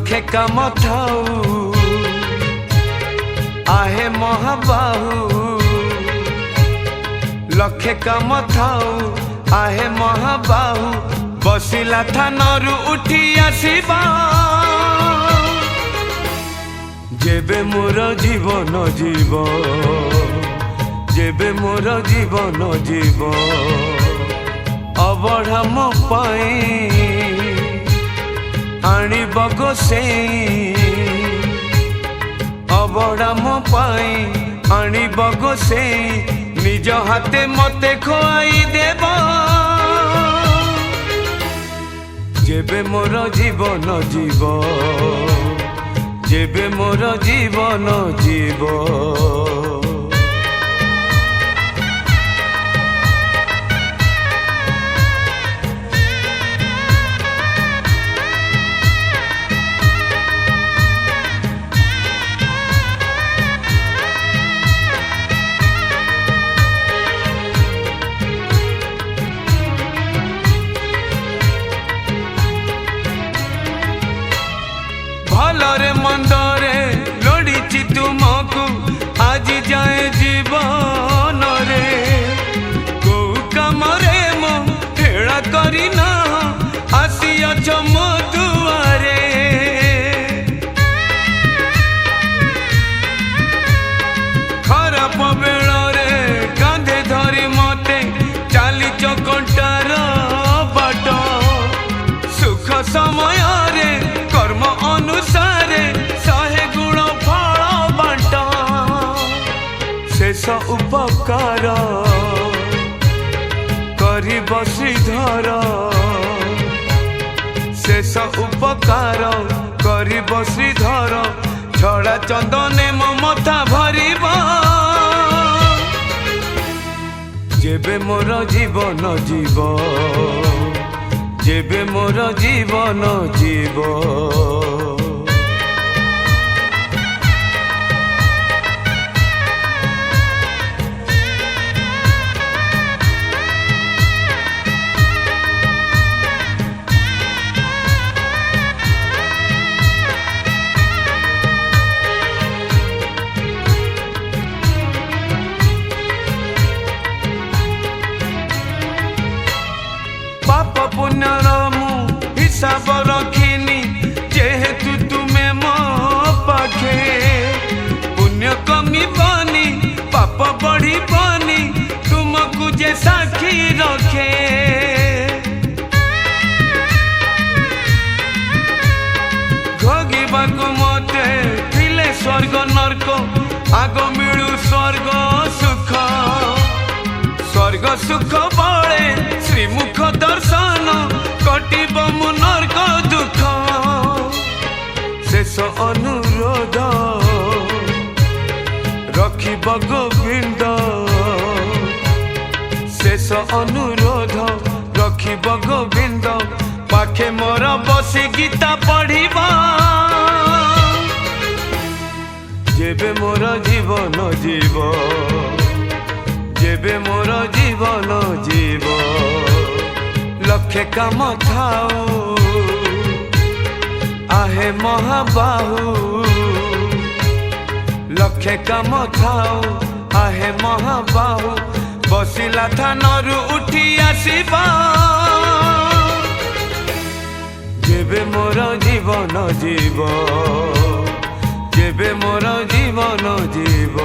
लक्षे काम थाऊ आहे महाबाहू लक्षे काम थाऊ आहे महाबाहू बसिला थानरू उठी आसीबा जेबे मोर जीवन जीव जेबे मोर जीवन जीव अबढ़ा मो पाई आणिब गोसेई अबढ़ा मो पाई आणिब गोसेई निज हाथे मते खुआई देब जेबे मोर जीवन जीव जेबे मोर जीवन जीव भलरे मंदरे लोड़ी तुमको आज जाए जीवन रे को कम रे मो हेड़ा करी ना आसियछ मो दुआरे खराब बेल रे कांधे धरी मते चाली चकंटार बाट सुख समय रे कर्म अनुसारे सहे गुण फल बांट शेष उपकार करिब श्रीधर शेष उपकार करिब श्रीधर छड़ा चंदने ममता भरिब जेबे मोर जीवन जीव जेबे मोर जीवन जीव पाप पुण्यर मु हिसाब रखिनी जेहेतु तुम्हें मो पाखे पुण्य कमी बनी पाप बढ़ी बनी तुमको जे साखी रखे भोगिबाकु मते थिले स्वर्ग नरक आग मिलू स्वर्ग सुख स्वर्ग सुख बड़े श्रीमुख दर्शन कटिब मु नरक दुख शेष अनुरोध रखिब गोविंद शेष अनुरोध रखिब गोविंद पाखे मोर बसी गीता पढ़िब जेबे मोर जीवन जीव जेबे मोर जीवन जीव लक्षे काम थाऊ आहे महाबाहू लक्षे काम थाऊ आहे महाबाहू बसिला थानरू उठी आसीबा जेबे मोर जीवन जीव जेबे मोर जीवन जीव।